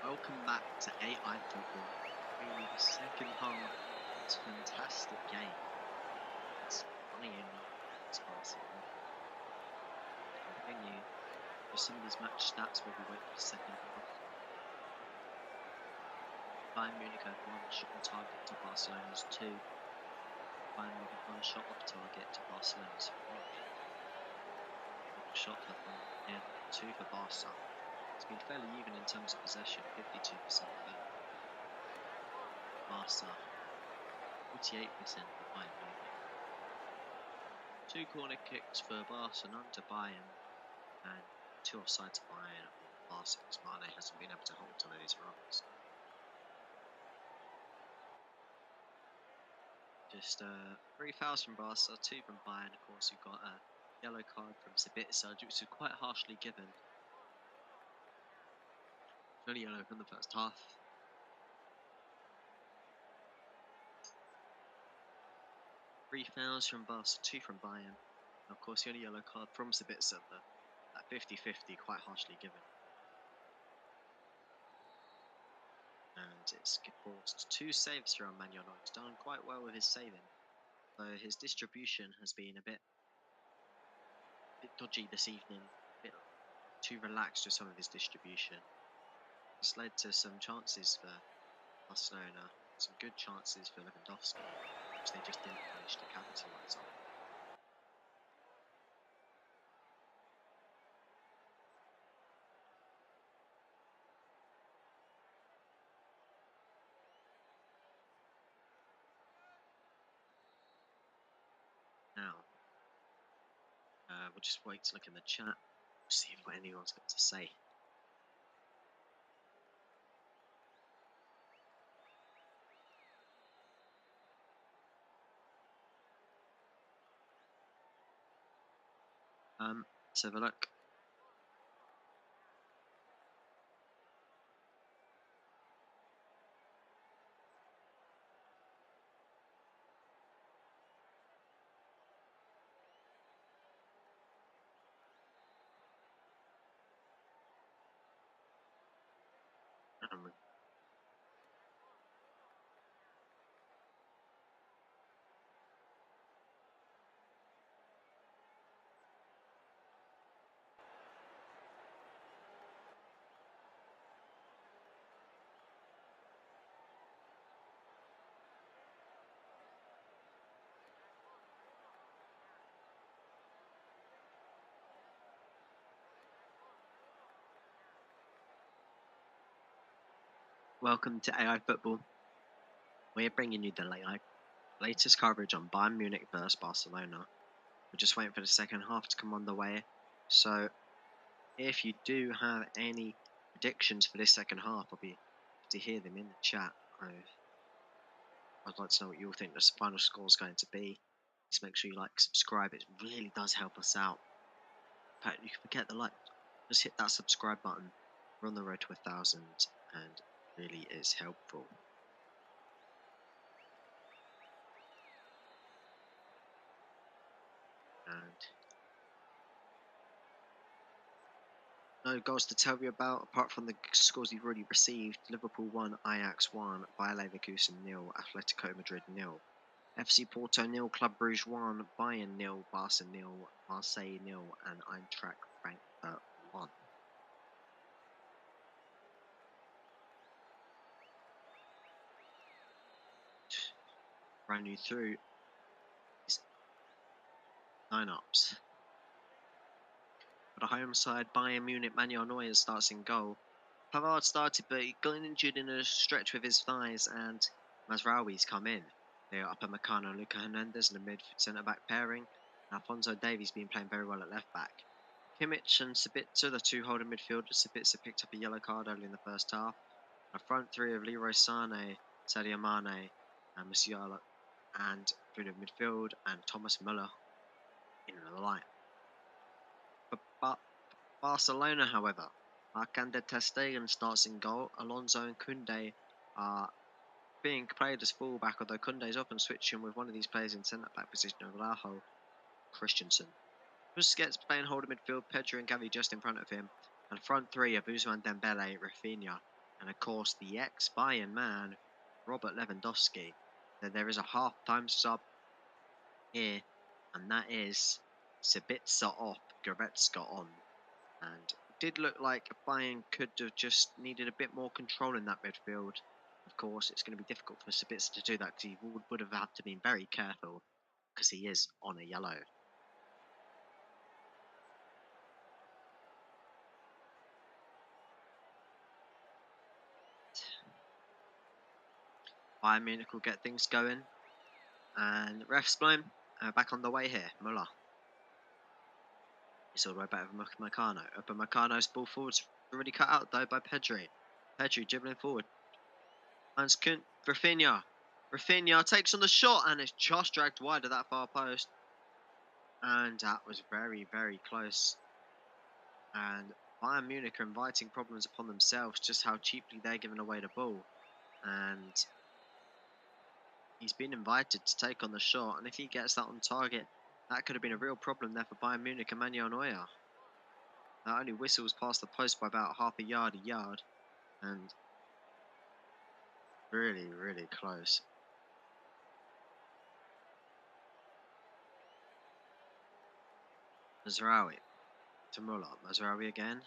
Welcome back to AI Football. Really, the second half was a fantastic game. It's Bayern against Barcelona. Continue with some of these match stats where we went for the second half. Bayern Munich had 1 shot on target to Barcelona's 2. Bayern Munich 1 shot off target to Barcelona's 3. Shot for Bayern and 2 for Barca. It's been fairly even in terms of possession, 52% for Barca, 48% for Bayern Munich. 2 corner kicks for Barca, none to Bayern, and 2 offside to Bayern on Barca because Mane hasn't been able to hold on his runs. Just 3 fouls from Barca, 2 from Bayern. Of course, you've got a yellow card from substitutions, which was quite harshly given. Only yellow from the first half. Three fouls from Barca, 2 from Bayern. And of course, the only yellow card from Sabitzer, that 50-50, quite harshly given. And it's forced 2 saves from Magnano. He's done quite well with his saving, though his distribution has been a bit dodgy this evening, a bit too relaxed with some of his distribution. This led to some chances for Barcelona, some good chances for Lewandowski, which they just didn't manage to capitalise on. Now, we'll just wait to look in the chat, see what anyone's got to say. Let's have a look. Welcome to AI Football. We're bringing you the latest coverage on Bayern Munich versus Barcelona. We're just waiting for the second half to come on the way. So, if you do have any predictions for this second half, I'll be happy to hear them in the chat. I'd like to know what you all think the final score is going to be. Just make sure you like, subscribe. It really does help us out. In fact, you can forget the like. Just hit that subscribe button. We're on the road to 1,000 and really is helpful. And no goals to tell you about apart from the scores you've already received. Liverpool 1, Ajax 1, Bayer Leverkusen 0, Atletico Madrid 0, FC Porto 0, Club Brugge 1, Bayern 0, Barca 0, Marseille 0, and Eintracht Frankfurt 1. Run you through these lineups. For the home side, Bayern Munich, Manuel Neuer starts in goal. Pavard started, but he got injured in a stretch with his thighs, and Mazraoui's come in. They are Upamecano and Luka Hernandez in the mid centre-back pairing. Alphonso Davies been playing very well at left-back. Kimmich and Sabitzer, the 2 holding midfielders. Sabitzer picked up a yellow card early in the first half. A front 3 of Leroy Sané, Sadio Mane, and Musiala, and through the midfield, and Thomas Müller in the line. But Barcelona, however, Marc-André ter Stegen starts in goal. Alonso and Koundé are being played as fullback, although Koundé is often switching with one of these players in centre-back position of Laho Christensen. Busquets playing holding midfield, Pedro and Gavi just in front of him. And front 3 of Ousmane Dembele, Rafinha, And of course, the ex-Bayern man, Robert Lewandowski. There is a half-time sub here, and that is Sabitzer off, Goretzka on. And it did look like Bayern could have just needed a bit more control in that midfield. Of course, it's going to be difficult for Sabitzer to do that because he would have had to be very careful because he is on a yellow. Bayern Munich will get things going. And ref's blown. Back on the way here, Muller. He's all the way back with Meccano. But Meccano's ball forward's already cut out though by Pedri. Pedri dribbling forward. Hans Kuhn, Rafinha. Rafinha takes on the shot and it's just dragged wide of that far post. And that was very, very close. And Bayern Munich are inviting problems upon themselves, just how cheaply they're giving away the ball. And he's been invited to take on the shot, and if he gets that on target, that could have been a real problem there for Bayern Munich and Manuel Neuer. That only whistles past the post by about half a yard, and really, really close. Mazraoui to Muller. Mazraoui again.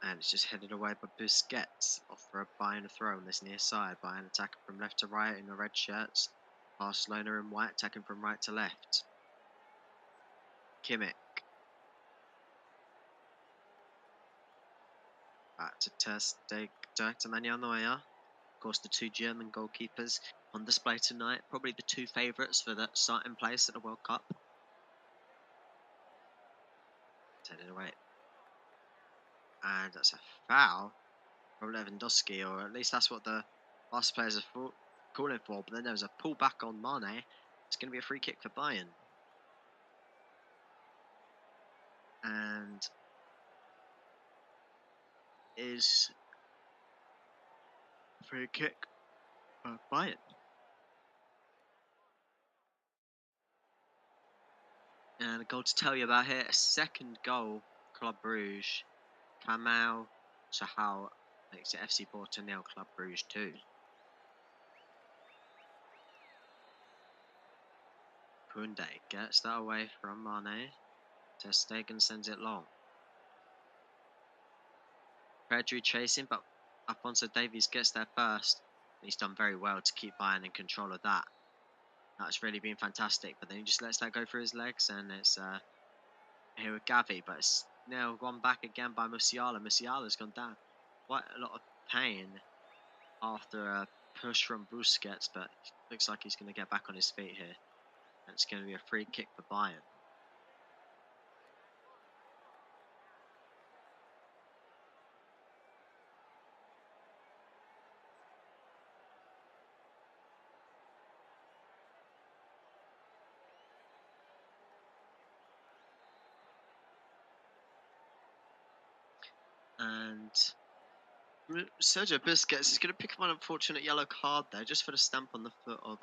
And it's just headed away by Busquets off for a Bayern throw on this near side. Bayern attacking from left to right in the red shirts. Barcelona in white attacking from right to left. Kimmich. Back to Ter Stegen, to Manuel Neuer. Of course, the two German goalkeepers on display tonight. Probably the two favourites for that starting place at the World Cup. Turn it away. And that's a foul from Lewandowski, or at least that's what the last players are calling for. But then there was a pull back on Mane. It's going to be a free kick for Bayern. And is free kick for Bayern. And a goal to tell you about here. A second goal, Club Brugge. Kamau Sahal makes it FC Porto 0, Club Brugge 2. Koundé gets that away from Mane. Ter Stegen sends it long. Pedri chasing, but Alphonso Davies gets there first. He's done very well to keep Bayern in control of that. That's really been fantastic, but then he just lets that go through his legs, and it's here with Gavi, but it's now gone back again by Musiala. Musiala's gone down. Quite a lot of pain after a push from Busquets, but looks like he's going to get back on his feet here. And it's going to be a free kick for Bayern. And Sergio Busquets is going to pick up an unfortunate yellow card there, just for the stamp on the foot of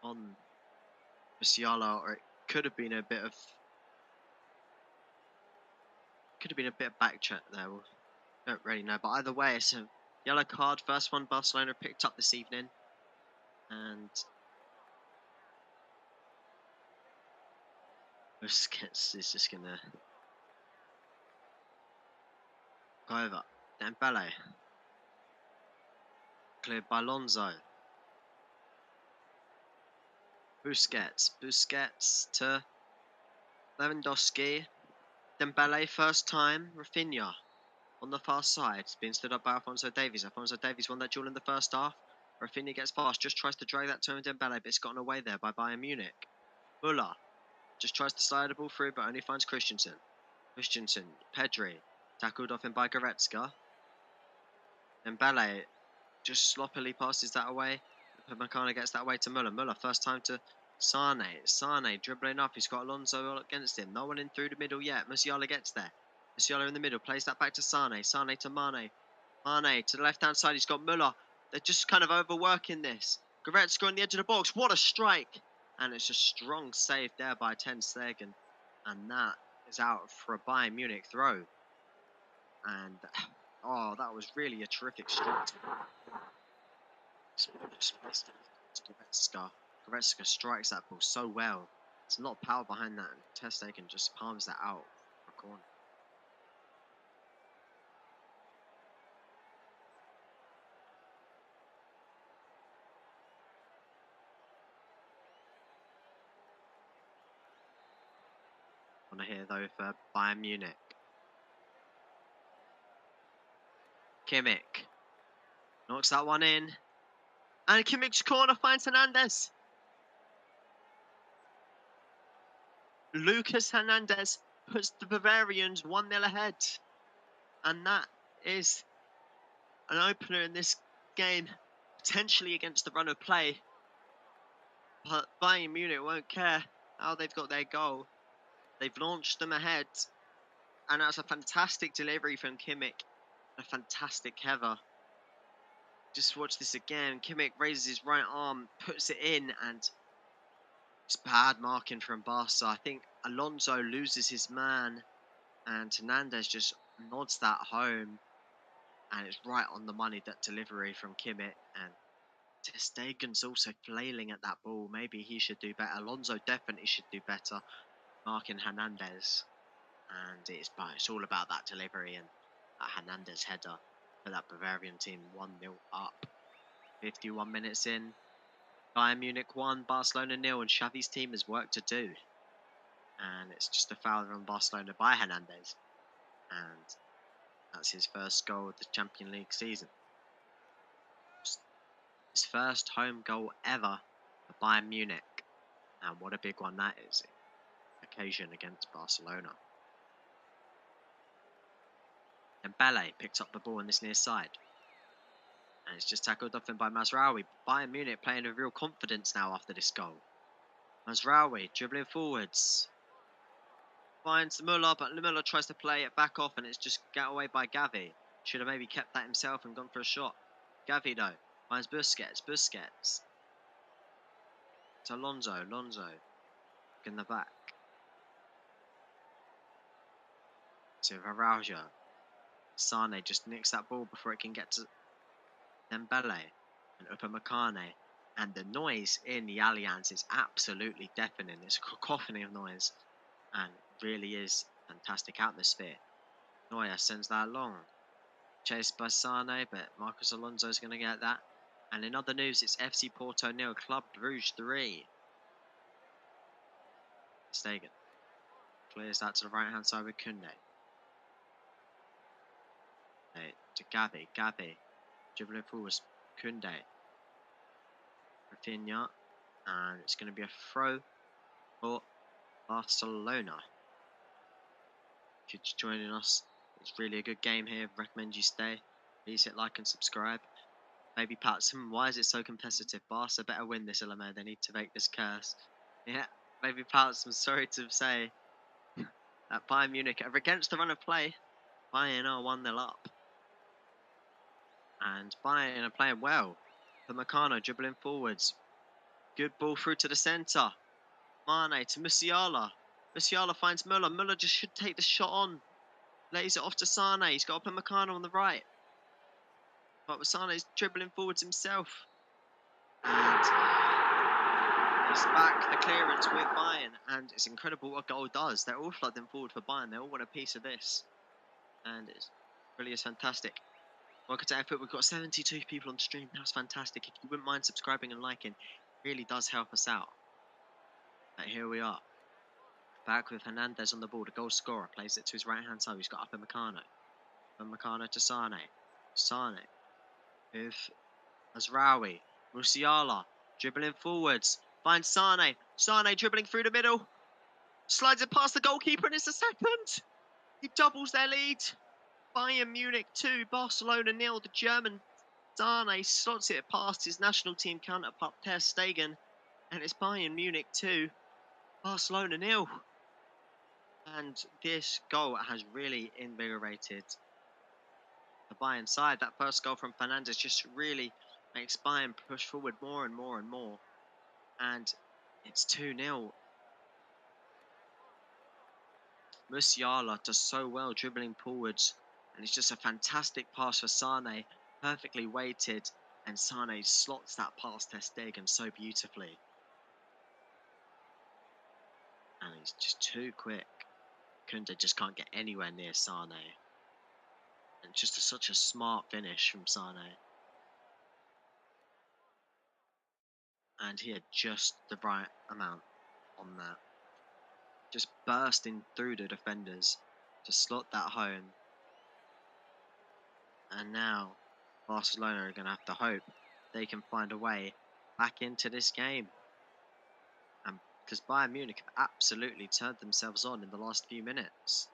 on Musiala, or it could have been a bit of back check there. We don't really know, but either way, it's a yellow card. First one Barcelona picked up this evening, and Busquets is just going to go over. Dembele. Cleared by Alonso. Busquets to Lewandowski. Dembele first time. Rafinha on the far side. It's been stood up by Alphonso Davies. Alphonso Davies won that duel in the first half. Rafinha gets past, just tries to drag that to him, Dembele, but it's gotten away there by Bayern Munich. Muller just tries to slide the ball through, but only finds Christensen. Pedri, tackled off him by Goretzka. Dembele just sloppily passes that away. Meccano gets that away to Muller. Muller first time to Sane. Sane dribbling up. He's got Alonso against him. No one in through the middle yet. Musiala gets there. Musiala in the middle. Plays that back to Sane. Sane to Mane. Mane to the left-hand side. He's got Muller. They're just kind of overworking this. Goretzka on the edge of the box. What a strike! And it's a strong save there by Ter Stegen. And that is out for a Bayern Munich throw. And Oh, that was really a terrific strike. Goretzka. Goretzka strikes that ball so well. There's a lot of power behind that, and Ter Stegen just palms that out for a corner. On here though for Bayern Munich. Kimmich knocks that one in, and Kimmich's corner finds Hernandez. Lucas Hernandez puts the Bavarians 1-0 ahead, and that is an opener in this game, potentially against the run of play. But Bayern Munich won't care how they've got their goal. They've launched them ahead, and that's a fantastic delivery from Kimmich, a fantastic header. Just watch this again. Kimmich raises his right arm, puts it in, and it's bad marking from Barca. I think Alonso loses his man, and Hernandez just nods that home, and it's right on the money, that delivery from Kimmich. And Ter Stegen's also flailing at that ball. Maybe he should do better. Alonso definitely should do better marking Hernandez. And it's all about that delivery and that Hernandez header for that Bavarian team. 1-0 up. 51 minutes in. Bayern Munich 1, Barcelona 0, and Xavi's team has work to do. And it's just a foul on Barcelona by Hernandez. And that's his first goal of the Champions League season. His first home goal ever for Bayern Munich. And what a big one that is. Occasion against Barcelona. And Dembele picks up the ball on this near side. And it's just tackled off him by Mazraoui. Bayern Munich playing with real confidence now after this goal. Mazraoui dribbling forwards. Finds Müller, but Müller tries to play it back off, and it's just got away by Gavi. Should have maybe kept that himself and gone for a shot. Gavi though finds Busquets. Busquets. It's Alonso. Alonso in the back. To Araujo. Sane just nicks that ball before it can get to Dembele and Upamecano. And the noise in the Allianz is absolutely deafening. It's a cacophony of noise, and it really is fantastic atmosphere. Neuer sends that long. Chased by Sane, but Marcos Alonso is going to get that. And in other news, it's FC Porto 0, Club Brugge 3. Stegen clears that to the right hand side with Koundé. To Gavi. Gavi dribbling forwards. Koundé. Rafinha. And it's going to be a throw for Barcelona. If you're just joining us, it's really a good game here. Recommend you stay. Please hit like and subscribe. Maybe Pats, why is it so competitive? Barca better win this, Ilama. They need to break this curse. Yeah, maybe Pats, I'm sorry to say that Bayern Munich are against the run of play. Bayern are 1-0 up. And Bayern are playing well. Upamecano dribbling forwards. Good ball through to the centre. Mane to Musiala. Musiala finds Müller. Müller just should take the shot on. Lays it off to Sane. He's got Upamecano on the right. But Sane's dribbling forwards himself. And he's back the clearance with Bayern. And it's incredible what a goal does. They're all flooding forward for Bayern. They all want a piece of this. And it really is fantastic. Welcome to Effort. We've got 72 people on stream. That's fantastic. If you wouldn't mind subscribing and liking, it really does help us out. But here we are. Back with Hernandez on the ball. The goal scorer plays it to his right hand side. He's got Upamecano. Upamecano to Sane. Sane with Mazraoui. Musiala dribbling forwards. Finds Sane. Sane dribbling through the middle. Slides it past the goalkeeper, and it's a second. He doubles their lead. Bayern Munich 2, Barcelona 0. The German Sane slots it past his national team counterpart Ter Stegen. And it's Bayern Munich 2, Barcelona 0. And this goal has really invigorated the Bayern side. That first goal from Fernandes just really makes Bayern push forward more and more and more. And it's 2-0. Musiala does so well dribbling forwards And it's just a fantastic pass for Sane, perfectly weighted, and Sane slots that past Ter Stegen so beautifully. And he's just too quick. Koundé just can't get anywhere near Sane. And just such a smart finish from Sane. And he had just the right amount on that. Just bursting through the defenders to slot that home. And now Barcelona are going to have to hope they can find a way back into this game. And because Bayern Munich have absolutely turned themselves on in the last few minutes.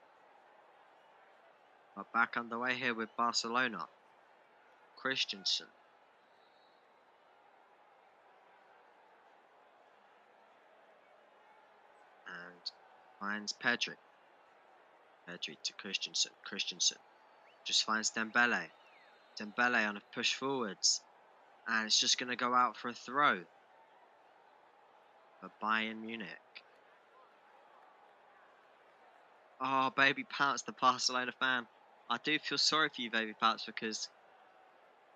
But back underway here with Barcelona. Christensen. And finds Pedri. Pedri to Christensen. Christensen just finds Dembele. Dembele on a push forwards. And it's just going to go out for a throw for Bayern Munich. Oh, Baby Pounce, the Barcelona fan. I do feel sorry for you, Baby Pounce, because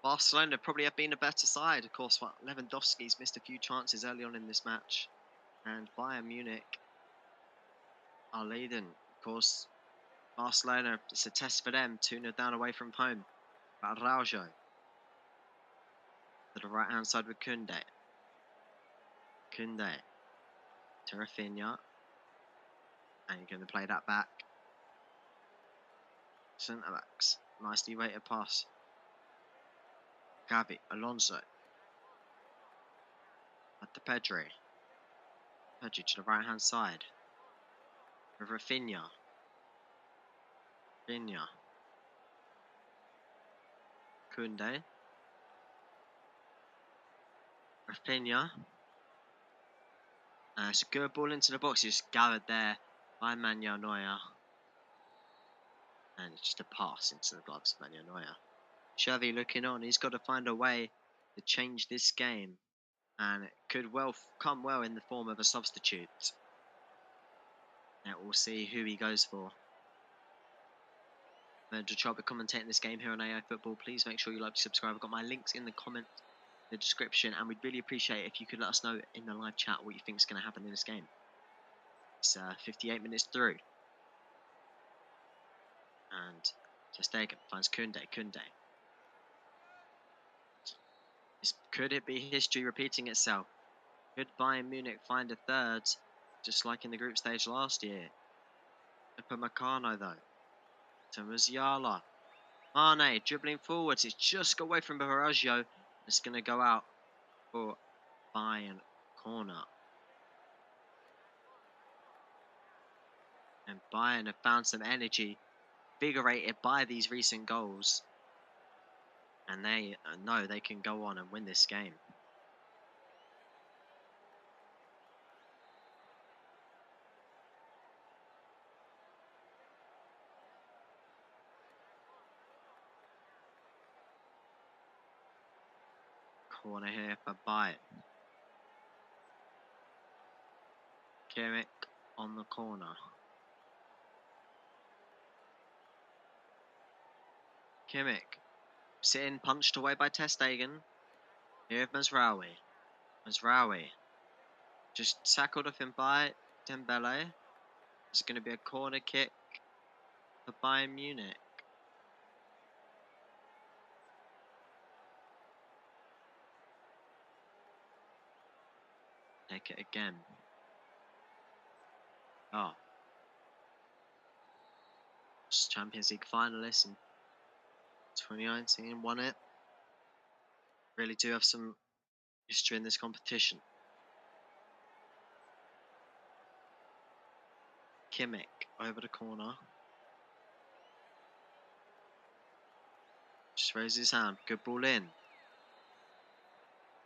Barcelona probably have been a better side. Of course, Lewandowski's missed a few chances early on in this match. And Bayern Munich are leading. Of course, Barcelona, it's a test for them. 2-0 down away from home. Araujo to the right-hand side with Koundé. Koundé to Rafinha. And you're going to play that back. Centre-backs. Nicely weighted pass. Gavi, Alonso. At the Pedri. Pedri to the right-hand side. With Rafinha. Rafinha. Koundé. Rafinha. It's a good ball into the box. It's gathered there by Manuel Neuer. And it's just a pass into the gloves of Manuel Neuer. Xavi looking on. He's got to find a way to change this game. And it could well come well in the form of a substitute. Now we'll see who he goes for. I'm to try to commentating this game here on AI Football. Please make sure you like to subscribe. I've got my links in the comment, the description, and we'd really appreciate it if you could let us know in the live chat what you think is going to happen in this game. It's 58 minutes through. And Ter Stegen finds Koundé. Could it be history repeating itself? Could Bayern Munich find a third, just like in the group stage last year? Upamecano though. To Musiala. Mane dribbling forwards. It's just got away from Araujo. It's going to go out for Bayern corner. And Bayern have found some energy, invigorated by these recent goals. And they know they can go on and win this game. Corner here for Bayern. Kimmich on the corner. Kimmich sitting punched away by Ter Stegen. Here Mazraoui. Mazraoui just tackled off him by Dembele. It's going to be a corner kick for Bayern Munich. Take it again. Oh. Champions League finalists in 2019, won it. Really do have some history in this competition. Kimmich over the corner. Just raises his hand. Good ball in.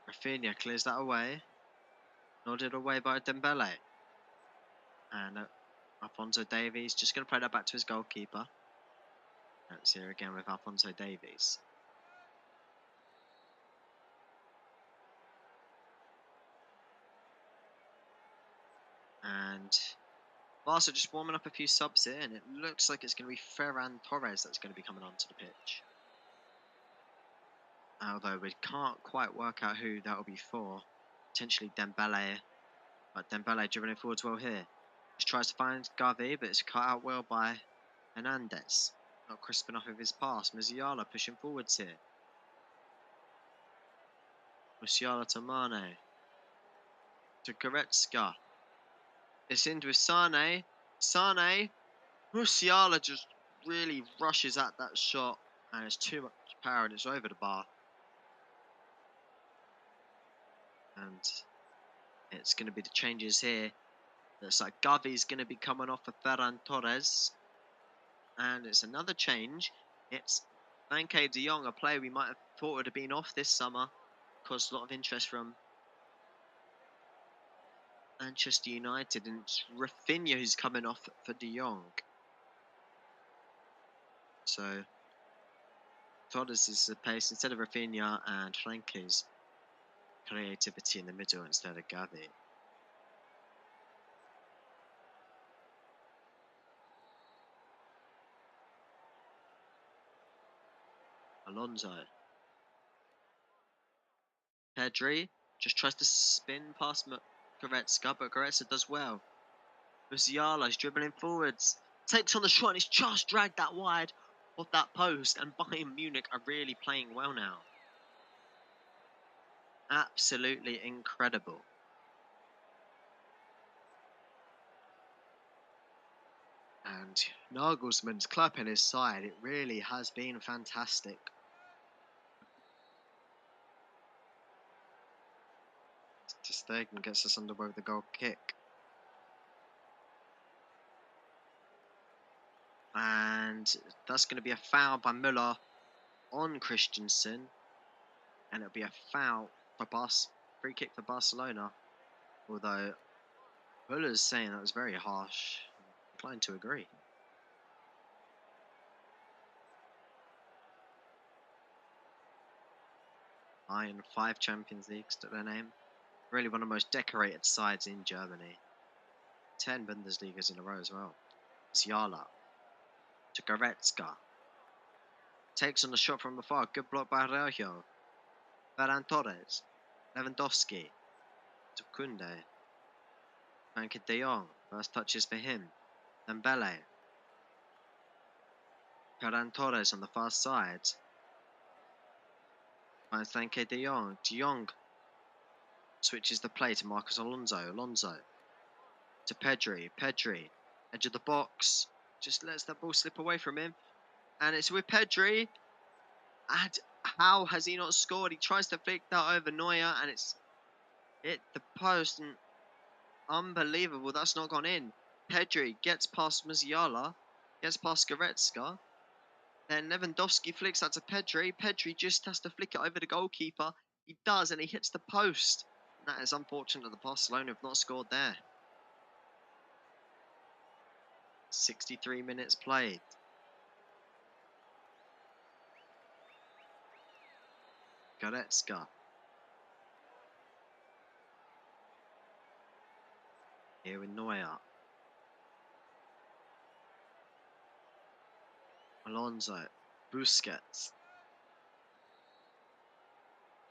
Rafinha clears that away. Nodded away by Dembele. And Alphonso Davies just going to play that back to his goalkeeper. That's here again with Alphonso Davies. And Barca just warming up a few subs here, and it looks like it's going to be Ferran Torres that's going to be coming onto the pitch. Although we can't quite work out who that will be for. Potentially Dembele, but Dembele dribbling forwards well here. Just tries to find Gavi, but it's cut out well by Hernandez. Not crisp enough of his pass. Musiala pushing forwards here. Musiala to Mane. To Goretzka. It's in with Sane. Sane. Musiala just really rushes at that shot. And it's too much power and it's over the bar. And it's going to be the changes here. Looks like Gavi's going to be coming off for Ferran Torres. And it's another change. It's Frankie de Jong, a player we might have thought would have been off this summer. Caused a lot of interest from Manchester United. And it's Rafinha who's coming off for de Jong. So Torres is the pace instead of Rafinha, and Frankie's creativity in the middle instead of Gavi. Alonso. Pedri just tries to spin past Goretzka, but Goretzka does well. Musiala is dribbling forwards. Takes on the shot and he's just dragged that wide off that post. And Bayern Munich are really playing well now. Absolutely incredible. And Nagelsmann's clapping his side. It really has been fantastic. Ter Stegen gets us underway with the goal kick. And that's going to be a foul by Müller on Christensen. And it'll be a foul for free kick for Barcelona. Although Müller's saying that was very harsh. I'm inclined to agree. Bayern 5 Champions Leagues to their name. Really one of the most decorated sides in Germany. 10 Bundesligas in a row as well. Musiala to Goretzka. Takes on the shot from afar. Good block by Araujo. Ferran Torres. Lewandowski. To Kunde. Frankie de Jong. First touches for him. Dembele. Ferran Torres on the far side. Finds Frankie de Jong. De Jong switches the play to Marcos Alonso. Alonso to Pedri. Pedri. Edge of the box. Just lets that ball slip away from him. And it's with Pedri. And how has he not scored? He tries to flick that over Neuer. And it's hit the post. And unbelievable. That's not gone in. Pedri gets past Musiala. Gets past Goretzka. Then Lewandowski flicks that to Pedri. Pedri just has to flick it over the goalkeeper. He does. And he hits the post. And that is unfortunate that Barcelona have not scored there. 63 minutes played. Goretzka. Here with Neuer. Alonso. Busquets.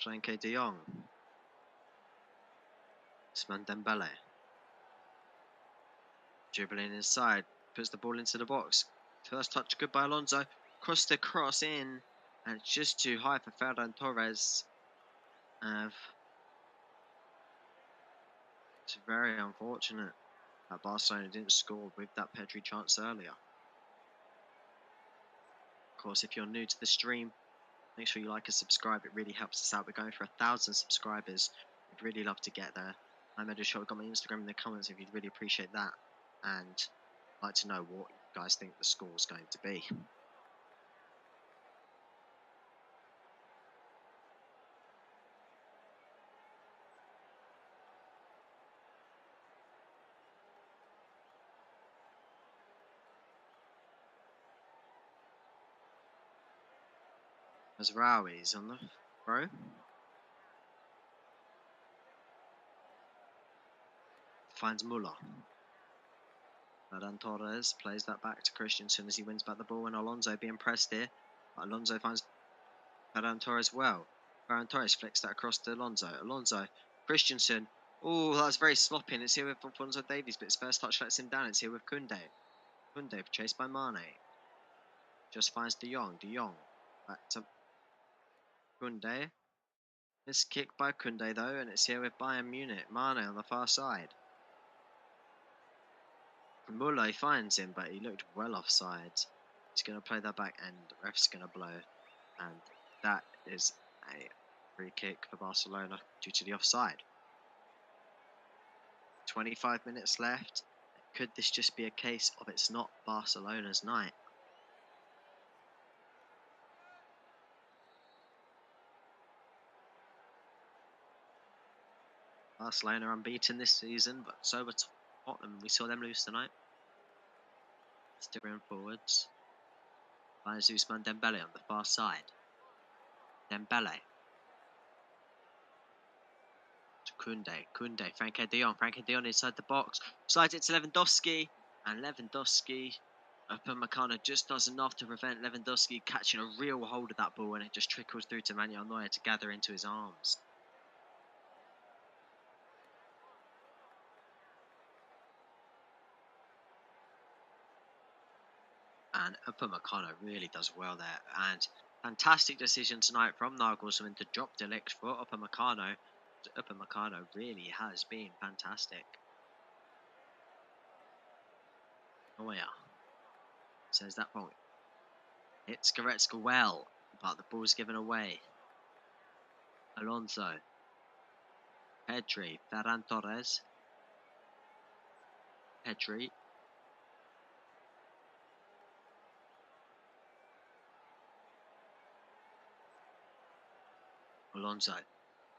Frankie de Jong. Usman Dembele. Dribbling inside. Puts the ball into the box. First touch good by Alonso. Cross the cross in. And it's just too high for Ferran Torres. It's very unfortunate that Barcelona didn't score with that Pedri chance earlier. Of course, if you're new to the stream, make sure you like and subscribe. It really helps us out. We're going for 1,000 subscribers. We'd really love to get there. I made a shot. I've got my Instagram in the comments if you'd really appreciate that. And I'd like to know what you guys think the score is going to be. Mazraoui's on the throw. Finds Müller. Ferran Torres plays that back to Christensen as he wins back the ball, and Alonso being pressed here. But Alonso finds Ferran Torres well. Ferran Torres flicks that across to Alonso. Alonso, Christensen. Oh, that's very sloppy, and it's here with Alphonso Davies, but his first touch lets him down. It's here with Koundé. Koundé chased by Mane. Just finds De Jong. De Jong back to Koundé. This kick by Koundé though, and it's here with Bayern Munich. Mane on the far side. Muller finds him, but he looked well offside. He's going to play that back, and the ref's going to blow. And that is a free kick for Barcelona due to the offside. 25 minutes left. Could this just be a case of it's not Barcelona's night? Barcelona unbeaten this season, but so were Tottenham. We saw them lose tonight. Still going forwards. By Ousmane Dembele on the far side. Dembele. To Koundé. Koundé. Frankie de Jong. Frankie de Jong inside the box. Slides it to Lewandowski. And Lewandowski, Upamecano just does enough to prevent Lewandowski catching a real hold of that ball, and it just trickles through to Manuel Neuer to gather into his arms. And Upamecano really does well there. And fantastic decision tonight from Nagelsmann to drop De Ligt for Upamecano. Upamecano really has been fantastic. Neuer says that point. Hits Goretzka well, but the ball's given away. Alonso. Pedri. Ferran Torres. Pedri. Alonso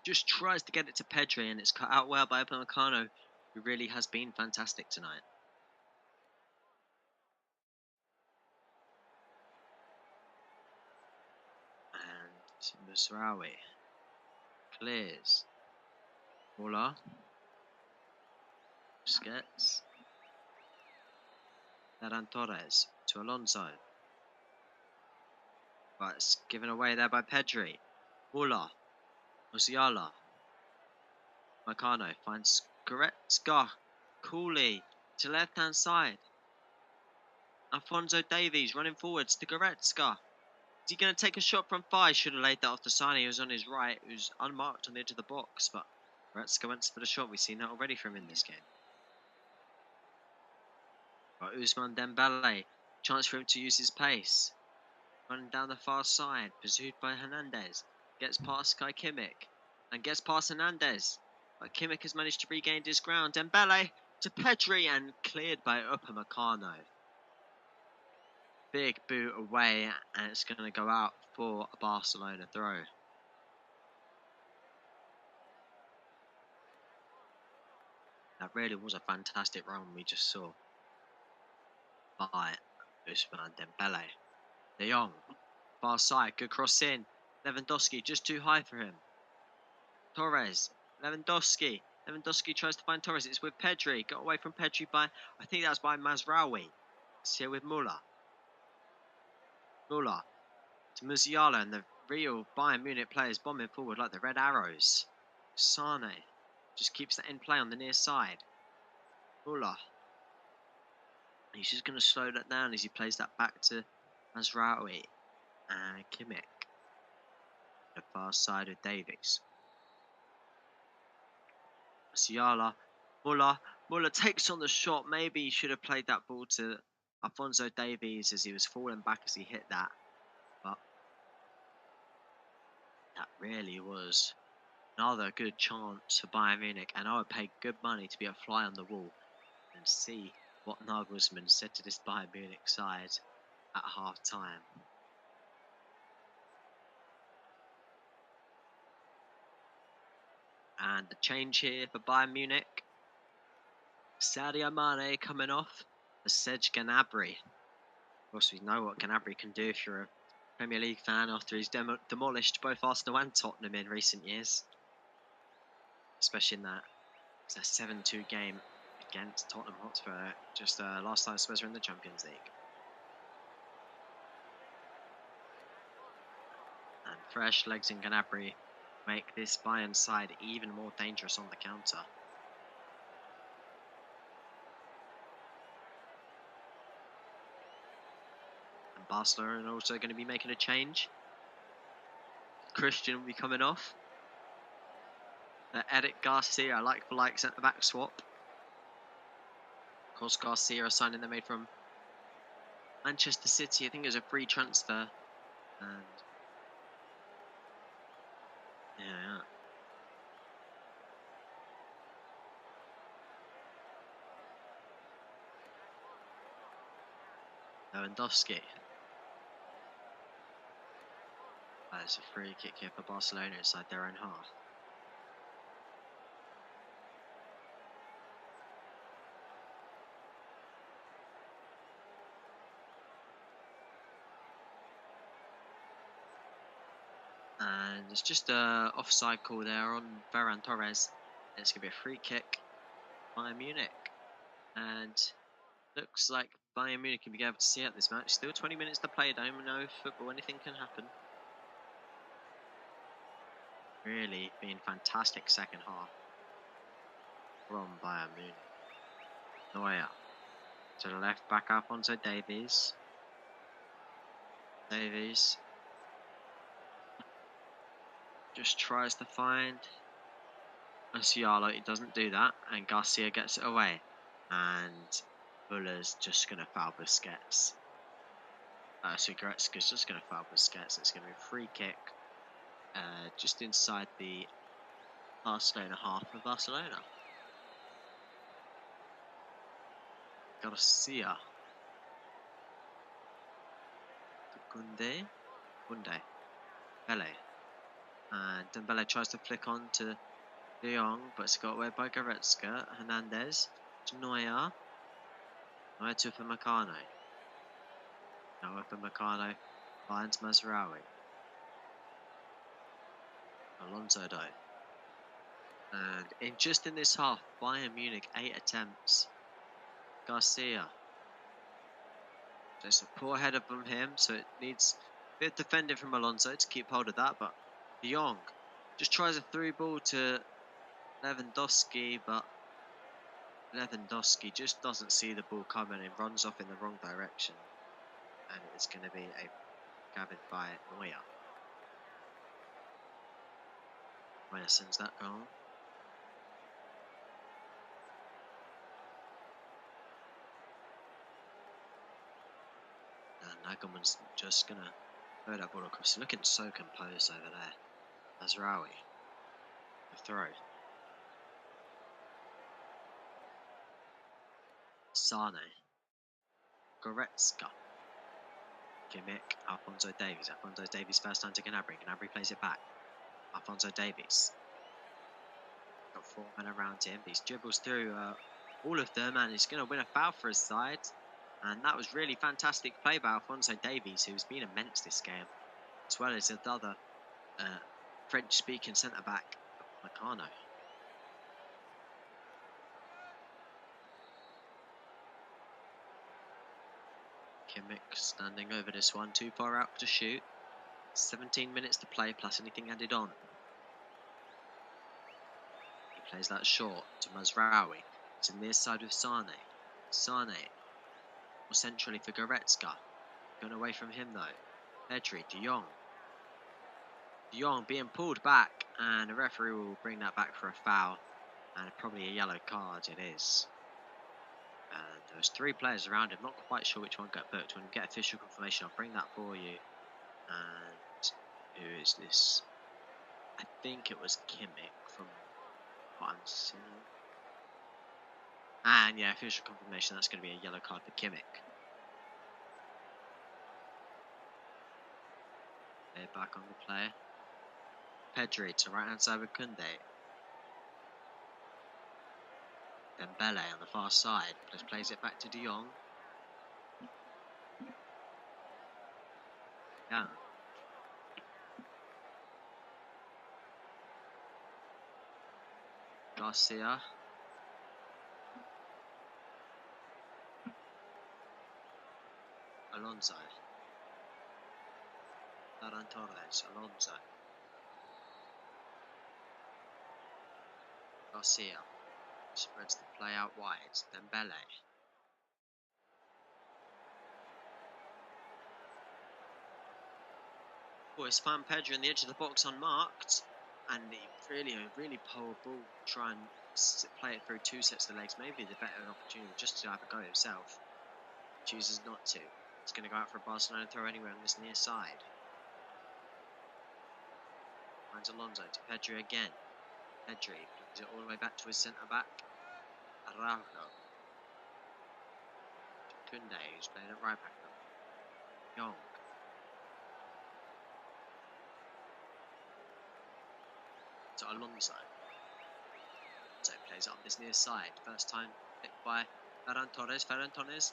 just tries to get it to Pedri, and it's cut out well by Upamecano, who really has been fantastic tonight. And Masraoui clears. Muller. Busquets. Ferran Torres to Alonso. But it's given away there by Pedri. Muller. Musiala. Upamecano finds Goretzka. Coolly to left hand side. Alphonso Davies running forwards to Goretzka. Is he going to take a shot from 5? Should have laid that off to Sane, who was on his right, who's unmarked on the edge of the box. But Goretzka went for the shot. We've seen that already from him in this game. But Ousmane Dembele, chance for him to use his pace. Running down the far side, pursued by Hernandez. Gets past Kai Kimmich and gets past Hernandez. But Kimmich has managed to regain his ground. Dembele to Pedri and cleared by Upamecano. Big boot away, and it's going to go out for a Barcelona throw. That really was a fantastic run we just saw by Ousmane Dembele. De Jong, far side, good cross in. Lewandowski just too high for him. Torres, Lewandowski. Lewandowski tries to find Torres. It's with Pedri. Got away from Pedri by, I think that's by Mazraoui. It's here with Muller. Muller to Musiala, and the real Bayern Munich players bombing forward like the Red Arrows. Sane just keeps that in play on the near side. Muller. He's just going to slow that down as he plays that back to Mazraoui and Kimmich. The far side of Davies. Musiala. Muller. Muller takes on the shot. Maybe he should have played that ball to Alphonso Davies as he was falling back as he hit that. But that really was another good chance for Bayern Munich. And I would pay good money to be a fly on the wall and see what Nagelsmann said to this Bayern Munich side at half time. And the change here for Bayern Munich. Sadio Mane coming off for Serge Gnabry. Of course, we know what Gnabry can do if you're a Premier League fan after he's demolished both Arsenal and Tottenham in recent years. Especially in that 7-2 game against Tottenham Hotspur. Just last time Spurs were in the Champions League. And fresh legs in Gnabry make this Bayern side even more dangerous on the counter. And Barcelona are also going to be making a change. Christian will be coming off. Eric Garcia, like for like centre-back swap. Of course, Garcia, a signing they made from Manchester City. I think it was a free transfer. And yeah. Lewandowski. That's a free kick here for Barcelona inside their own half. And it's just an offside call there on Ferran Torres. And it's going to be a free kick by Munich. And looks like Bayern Munich can be able to see out this match. Still 20 minutes to play though. No football, anything can happen. Really been fantastic second half from Bayern Munich. Neuer to the left, back Alphonso Davies. Davies just tries to find Musiala. He doesn't do that, and Garcia gets it away. And Muller's just going to foul Busquets. So Goretzka's just going to foul Busquets. It's going to be a free kick just inside the Barcelona half of Barcelona. Garcia. Gunde. Pele. And Dembele tries to flick on to De Jong, but it's got away by Goretzka. Hernandez to Neuer. Neuer to Upamecano. Now Upamecano finds Mazraoui. Alonso though. And just in this half, Bayern Munich 8 attempts. Garcia. There's a poor header from him, so it needs a bit of defending from Alonso to keep hold of that. But De Jong just tries a through ball to Lewandowski, but Lewandowski just doesn't see the ball coming and runs off in the wrong direction. And it's going to be a gathered by Neuer. Neuer sends that goal. And Nagelman's just going to throw that ball across. He's looking so composed over there. Mazraoui. The throw. Sane. Goretzka. Kimmich. Alphonso Davies. Alphonso Davies first time to Gnabry. Gnabry plays it back. Alphonso Davies. Got 4 men around him. He dribbles through all of them and he's going to win a foul for his side. And that was really fantastic play by Alphonso Davies, who's been immense this game, as well as another French-speaking centre-back, Meccano. Kimmich standing over this one, too far out to shoot. 17 minutes to play, plus anything added on. He plays that short to Mazraoui. It's in the side with Sane. Sane. More centrally for Goretzka. Going away from him though. Pedri, De Jong. De Jong being pulled back, and the referee will bring that back for a foul. And probably a yellow card it is. And there's 3 players around him, not quite sure which one got booked. When we get official confirmation, I'll bring that for you. And who is this? I think it was Kimmich from what I'm seeing. And yeah, official confirmation, that's going to be a yellow card for Kimmich. They're back on the play. Pedri to right hand side with Kunde. Dembele on the far side. Just plays it back to De Jong. Yeah. Garcia. Alonso. Ferran Torres, Alonso. Garcia. Spreads the play out wide. Dembele. Boys find Pedro in the edge of the box unmarked. And he really poor ball. Try and play it through two sets of legs. Maybe the better opportunity just to have a go himself. Chooses not to. It's going to go out for a Barcelona throw anywhere on this near side. Finds Alonso to Pedri again. Pedri plays it all the way back to his centre back. Araujo. Kunde, who's playing at right back now. Young. To Alonso. So plays up this near side. First time picked by Ferran Torres. Ferran Torres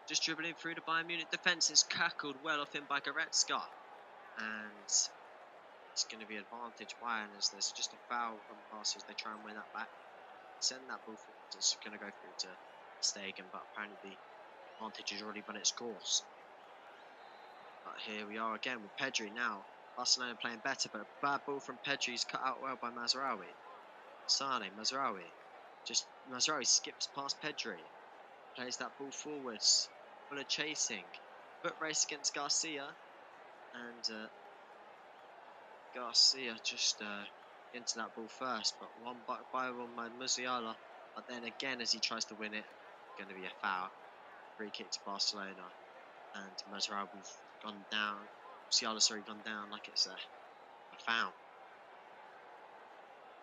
just dribbling through the Bayern Munich defence. It's cackled well off him by Goretzka. And it's going to be advantage Bayern as there's just a foul from Barca as they try and win that back. Send that ball forward. It's going to go through to Stegen, but apparently the advantage has already run its course. But here we are again with Pedri now. Barcelona playing better, but a bad ball from Pedri is cut out well by Mazraoui. Sane, Mazraoui. Mazraoui skips past Pedri. Plays that ball forwards. Full of chasing. Foot race against Garcia. And Garcia just into that ball first, but one by Musiala. But then again, as he tries to win it, going to be a foul. Free kick to Barcelona, and Mazraoui's gone down. Musiala's already gone down like it's a foul.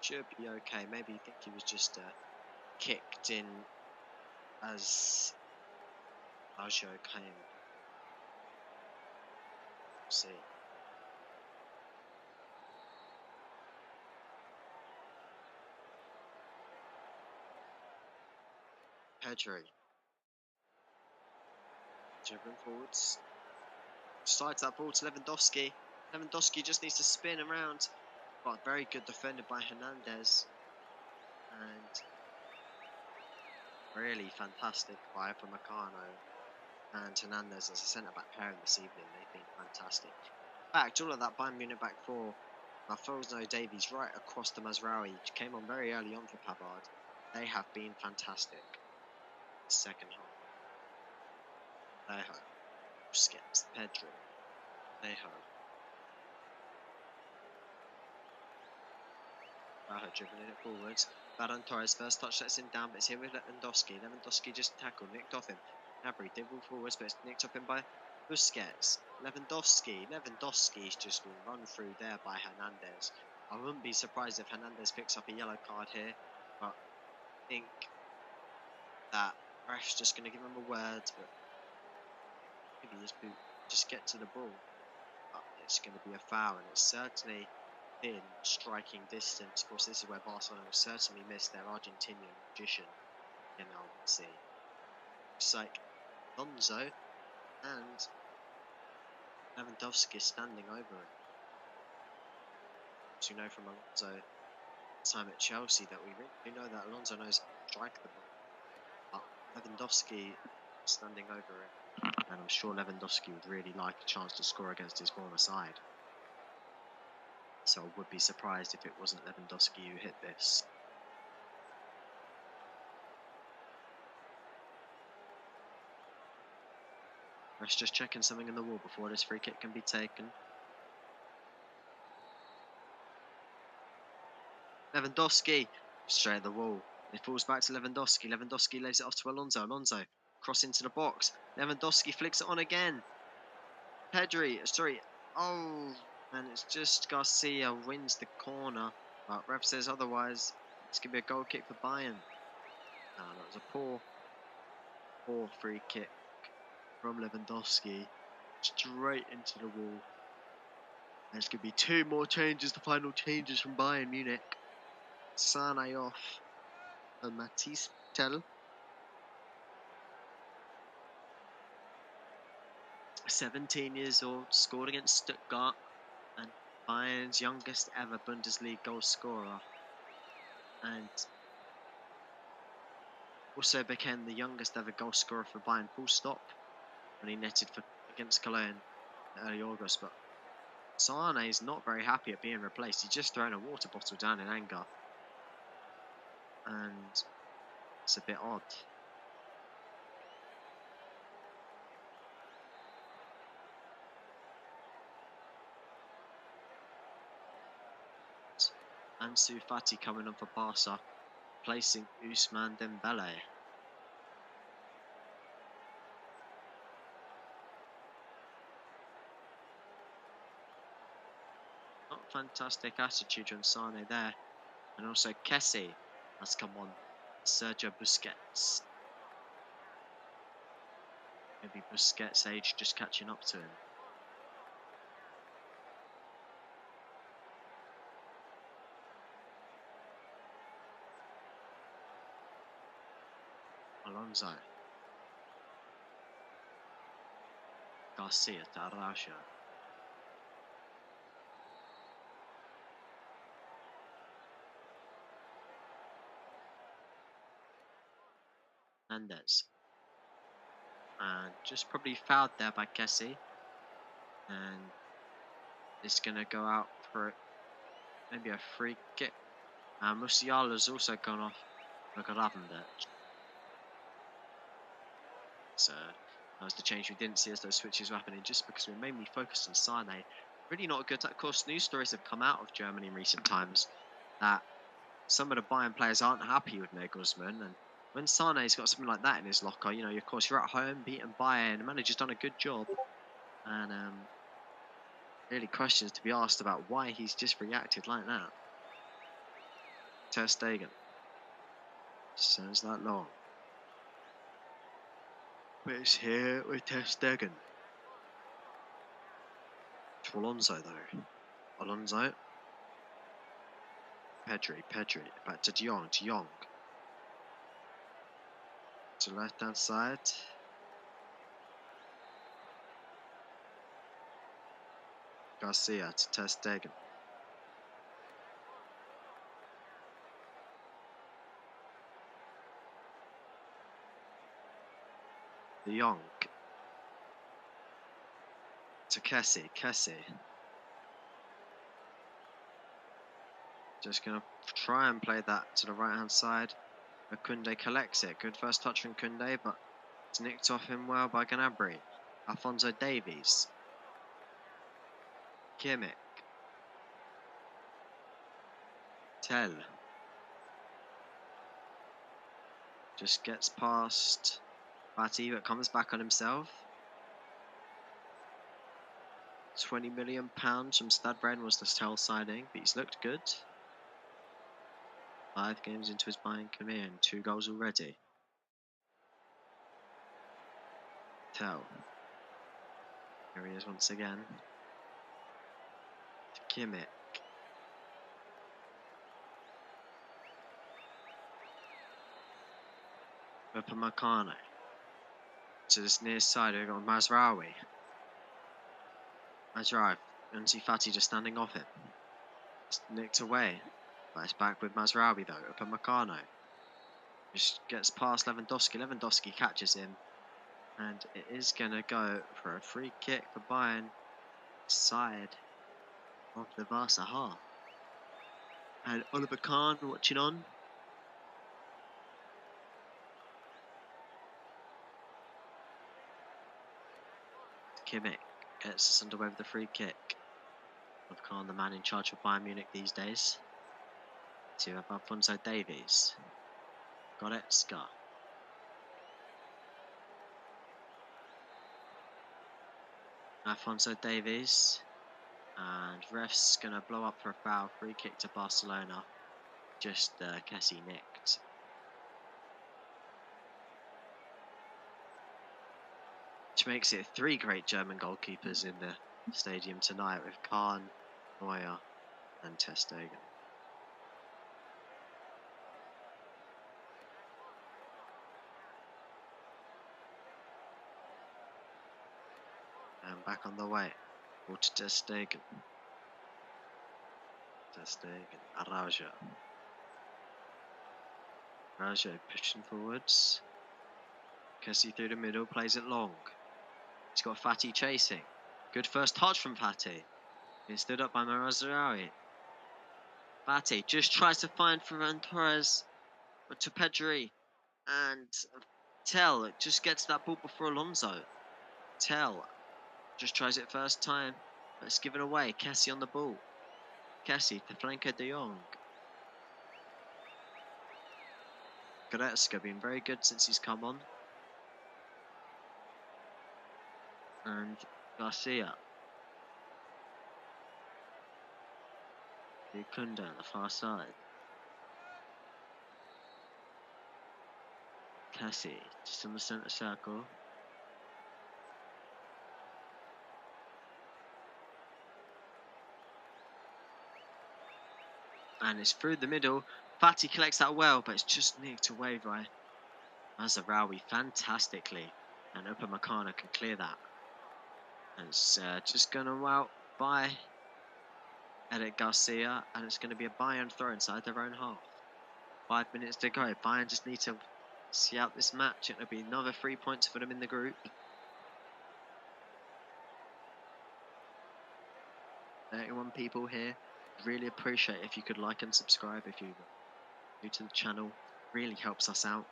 Should be okay. Maybe you think he was just kicked in as Araujo came. We'll see. Pedri. Dribbling forwards. Slides that ball to Lewandowski. Lewandowski just needs to spin around. But very good defended by Hernandez. And really fantastic by Upamecano and Hernandez as a centre-back pairing this evening. They've been fantastic. Backed all of that Bayern Munich back four. Alphonso Davies right across to Mazraoui, which came on very early on for Pavard. They have been fantastic. Second half. Alejo. Busquets. Pedro. Alejo. Alejo dribbling it forwards. Ferran Torres first touch lets him down, but it's here with Lewandowski. Lewandowski just tackled, nicked off him. Gnabry did ball forwards, but it's nicked off him by Busquets. Lewandowski's just been run through there by Hernandez. I wouldn't be surprised if Hernandez picks up a yellow card here, but I think that ref's just going to give him a word, but maybe his boot just get to the ball. But it's going to be a foul, and it's certainly in striking distance. Of course, this is where Barcelona will certainly miss their Argentinian magician in Messi. Looks like Alonso and Lewandowski is standing over him. As you know from Alonso time at Chelsea that we really know that Alonso knows how to strike the ball. But Lewandowski standing over him, and I'm sure Lewandowski would really like a chance to score against his former side. So I would be surprised if it wasn't Lewandowski who hit this. Let's just checking something in the wall before this free kick can be taken. Lewandowski straight at the wall. It falls back to Lewandowski. Lewandowski lays it off to Alonso. Alonso cross into the box. Lewandowski flicks it on again. Pedri, sorry. Oh, and it's just Garcia wins the corner. But ref says otherwise. It's going to be a goal kick for Bayern. That was a poor free kick from Lewandowski. Straight into the wall. There's going to be two more changes, the final changes from Bayern Munich. Sane off and Matisse Tel. 17 years old, scored against Stuttgart, and Bayern's youngest ever Bundesliga goal scorer. And also became the youngest ever goal scorer for Bayern full stop when he netted for against Cologne early August, but Sane is not very happy at being replaced. He's just thrown a water bottle down in anger, and it's a bit odd. Ansu Fati coming on for Barca, placing Ousmane Dembele. Not fantastic attitude on Sane there. And also Kessie has come on. Sergio Busquets. Maybe Busquets' age just catching up to him. Alonso. Garcia to Araujo. Mendes. And just probably fouled there by Kessie. And it's going to go out for maybe a free kick. And Musiala's also gone off for Gravenberch. So that was the change we didn't see as those switches were happening, just because we were mainly focused on Sane. Really not good. Of course, news stories have come out of Germany in recent times that some of the Bayern players aren't happy with Nagelsmann, and when Sane's got something like that in his locker, you know, of course, you're at home, beating Bayern, the manager's done a good job, and really questions to be asked about why he's just reacted like that. Ter Stegen. Sounds that long. But it's here with Ter Stegen. To Alonso, though. Alonso. Pedri. Back to De Jong. To left-hand side. Garcia to Ter Stegen. De Jong. To Kessie. Just going to try and play that to the right-hand side. But Koundé collects it. Good first touch from Koundé, but it's nicked off him well by Gnabry. Alphonso Davies. Kimmich. Tell. Just gets past Fati, but comes back on himself. £20 million from Stade Rennes was the Tell signing, but he's looked good. 5 games into his Bayern career and 2 goals already. Tell. Here he is once again. To Kimmich. Upamecano. To this near side, we've got Mazraoui. Ansu Fati just standing off him. It's nicked away. But it's back with Mazraoui though. Upamecano. Just gets past Lewandowski. Lewandowski catches him. And it is going to go for a free kick for Bayern. Side of the Barca half. And Oliver Kahn watching on. Kimmich gets us underway with the free kick. Oliver Kahn, the man in charge of Bayern Munich these days. To Alphonso Davies. Goretzka. Alphonso Davies. And ref's going to blow up for a foul. Free kick to Barcelona. Just Kessie nicked. Which makes it 3 great German goalkeepers in the stadium tonight with Kahn, Neuer and Ter Stegen. And back on the way. Ball to Ter Stegen. Araujo. Araujo pushing forwards. Kessie through the middle, plays it long. He's got Fati chasing. Good first touch from Fati. Being stood up by Mazraoui. Fati just tries to find Ferran Torres to Pedri. And Tell just gets that ball before Alonso. Tell just tries it first time, but it's given away. Kessie on the ball. Kessie to Flanker de Jong. Goretzka been very good since he's come on. And Garcia. Kunda on the far side. Kessie just in the centre circle. And it's through the middle. Fati collects that well, but it's just nicked away by Mazraoui fantastically. And Upamecano can clear that. And it's just going to out by Eric Garcia. And it's going to be a Bayern throw inside their own half. 5 minutes to go. Bayern just need to see out this match. It'll be another 3 points for them in the group. 31 people here. Really appreciate if you could like and subscribe if you're new to the channel. Really helps us out.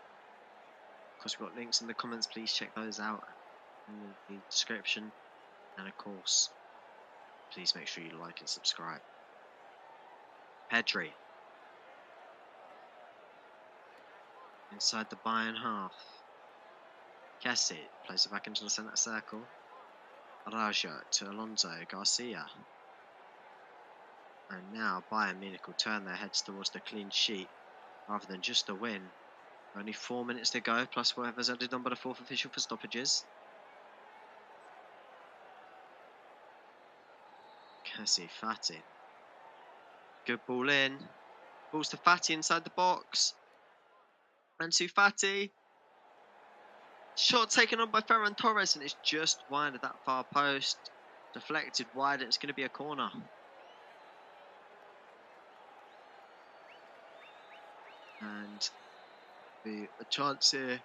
Of course, we've got links in the comments. Please check those out in the description. And of course, please make sure you like and subscribe. Pedri. Inside the Bayern half. Kessie plays it back into the centre circle. Raja to Alonso Garcia. And now Bayern Munich will turn their heads towards the clean sheet rather than just a win. Only 4 minutes to go, plus whatever's added on by the fourth official for stoppages. Kessie, Fati. Good ball in. Balls to Fati inside the box. And to Fati. Shot taken on by Ferran Torres, and it's just wide of that far post. Deflected wide, and it's going to be a corner. And a chance here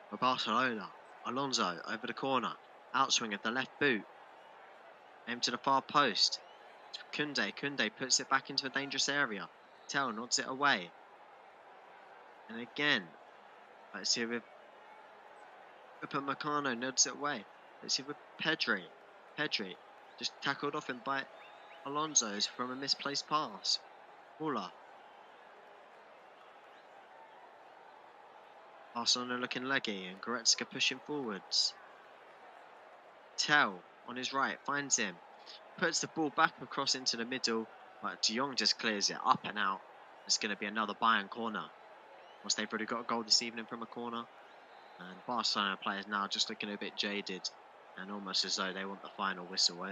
for Barcelona. Alonso over the corner. Outswing of the left boot. Aim to the far post. Kunde. Kunde puts it back into a dangerous area. Tell nods it away. And again, let's see with Upamecano nods it away. Let's see with Pedri. Pedri just tackled off him by Alonso's from a misplaced pass. Muller. Barcelona looking leggy and Goretzka pushing forwards. Tell on his right finds him. Puts the ball back across into the middle, but De Jong just clears it up and out. It's going to be another Bayern corner. Once they've already got a goal this evening from a corner. And Barcelona players now just looking a bit jaded and almost as though they want the final whistle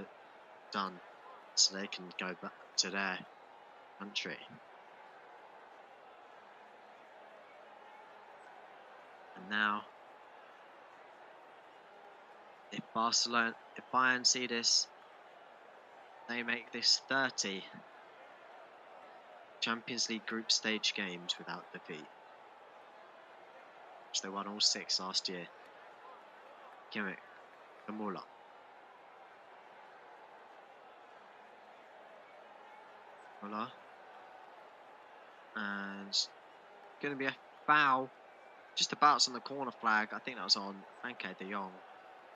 done so they can go back to their country. And now, if Bayern see this, they make this 30 Champions League group stage games without defeat. Which they won all 6 last year. Kimmich, Muller. Muller. And going to be a foul. Just about on the corner flag. I think that was on Flanker de Jong.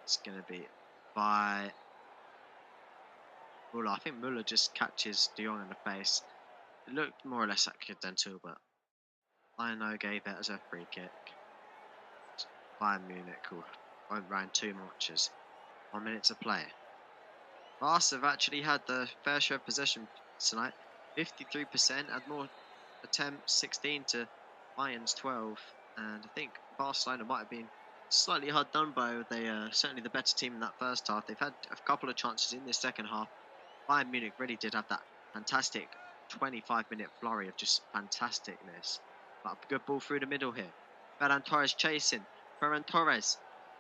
It's going to be by Muller. I think Muller just catches de Jong in the face. It looked more or less accidental, but Lionel gave it as a free kick. Bayern Munich went round 2 matches. 1 minute to play. Barca have actually had the fair share of possession tonight. 53%, had more attempts, 16 to Bayern's 12. And I think Barcelona might have been slightly hard done by. They are certainly the better team in that first half. They've had a couple of chances in this second half. Bayern Munich really did have that fantastic 25-minute flurry of just fantasticness. But a good ball through the middle here. Ferran Torres chasing. Ferran Torres.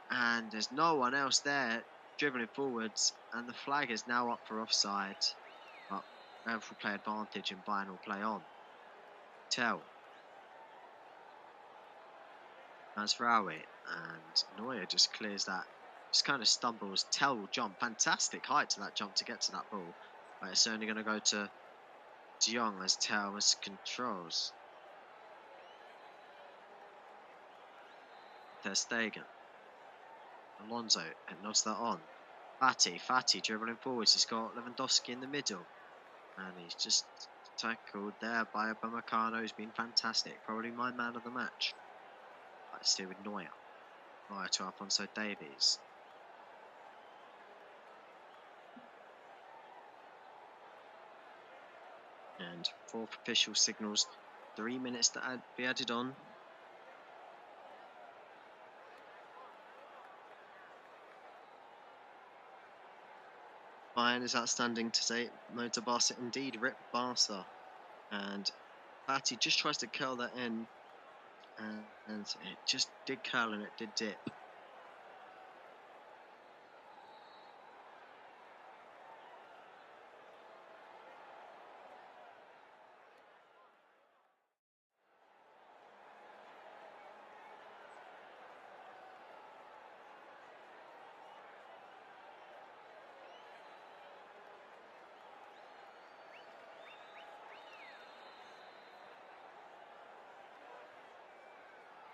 And there's no one else there dribbling forwards. And the flag is now up for offside. But ref will play advantage and Bayern will play on. Tell. Mazraoui. And Neuer just clears that. Just kind of stumbles. Tell will jump. Fantastic height to that jump to get to that ball. But it's only going to go to De Jong as Tell controls. Ter Stegen. Alonso and nods that on. Fati dribbling forwards. He's got Lewandowski in the middle. And he's just tackled there by Upamecano, who's been fantastic. Probably my man of the match. Let's do with Neuer. Neuer to Alphonso Davies. And fourth official signals 3 minutes to be added on. Bayern is outstanding to say no to Barca. Indeed, rip Barca. And Fati just tries to curl that in. And it just did curl and it did dip.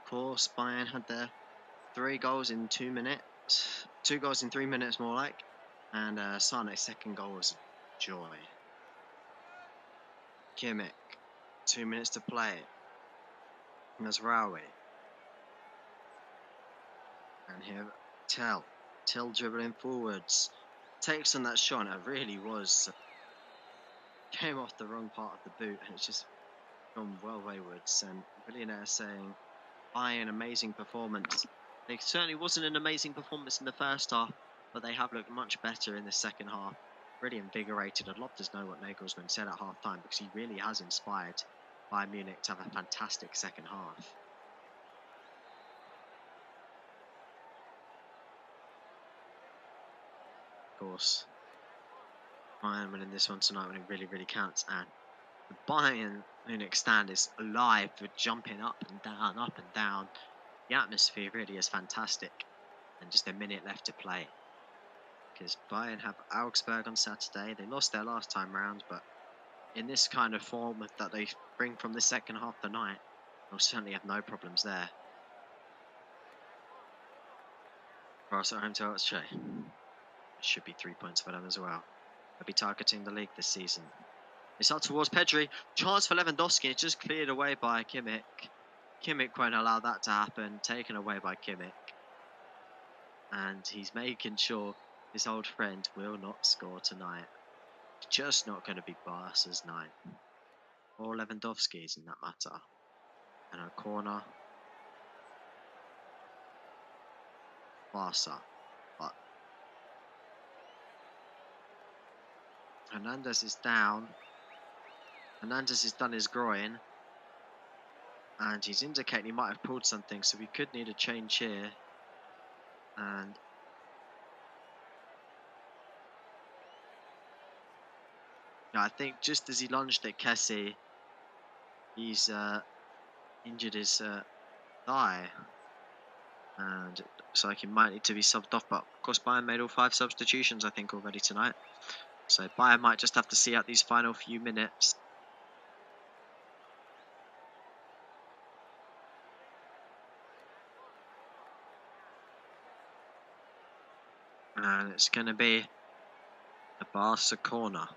Of course, Bayern had their 3 goals in 2 minutes. 2 goals in 3 minutes, more like. And Sane's second goal was joy. Kimmich, 2 minutes to play. Mazraoui. And here, Tell dribbling forwards. Takes on that shot, and it really was. Came off the wrong part of the boot, and it's just gone well waywards. And Billionaire saying, Bayern, amazing performance. It certainly wasn't an amazing performance in the first half, but they have looked much better in the second half. Really invigorated. I'd love to know what Nagelsmann said at half time, because he really has inspired Bayern Munich to have a fantastic second half. Of course, Bayern winning this one tonight when it really, really counts. And the Bayern Munich stand is alive with jumping up and down, up and down. The atmosphere really is fantastic. And just a minute left to play. Because Bayern have Augsburg on Saturday. They lost their last time round, but in this kind of form that they bring from the second half of the night, they'll certainly have no problems there. Barca at home to Elche. It should be 3 points for them as well. They'll be targeting the league this season. It's up towards Pedri. Chance for Lewandowski. It's just cleared away by Kimmich. Kimmich won't allow that to happen. Taken away by Kimmich. And he's making sure his old friend will not score tonight. It's just not going to be Barca's night. Or Lewandowski's in that matter. And a corner. Barca. But Hernandez is down. Hernandez has done his groin. And he's indicating he might have pulled something, so we could need a change here. And yeah, I think just as he lunged at Kessie, he's injured his thigh. And it looks like he might need to be subbed off. But of course, Bayern made all 5 substitutions, I think, already tonight. So Bayern might just have to see out these final few minutes. And it's going to be a Barca corner.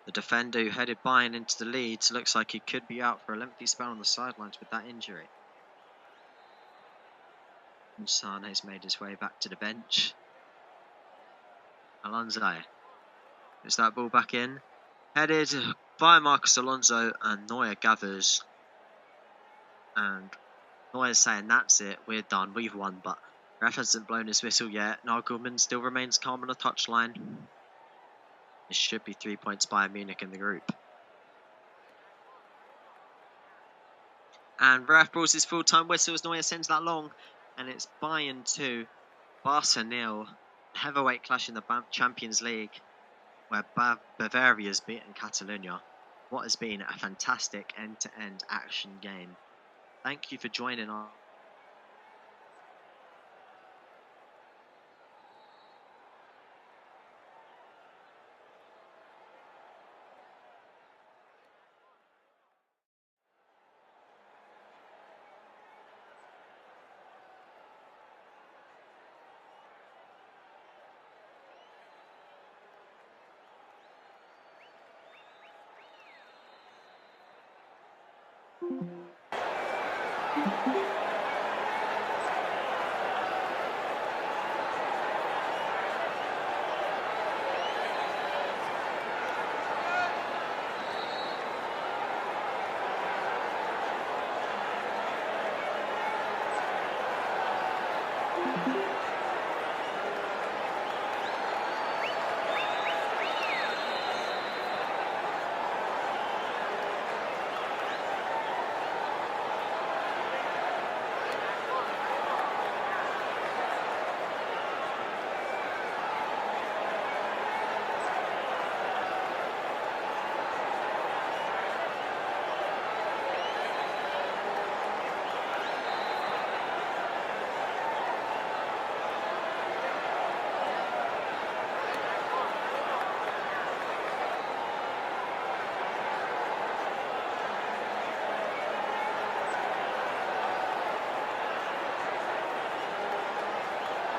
The defender who headed Bayern into the lead looks like he could be out for a lengthy spell on the sidelines with that injury. And Sane's made his way back to the bench. Alonso. Is that ball back in? Headed by Marcos Alonso, and Neuer gathers. And Neuer's saying, that's it, we're done, we've won. But ref hasn't blown his whistle yet. Nagelsmann still remains calm on the touchline. It should be 3 points Bayern Munich in the group. And ref blows his full-time whistle as Neuer sends that long. And it's Bayern 2, Barca 0. Heavyweight clash in the Champions League, where Bavaria's beaten Catalonia. What has been a fantastic end-to-end action game. Thank you for joining us.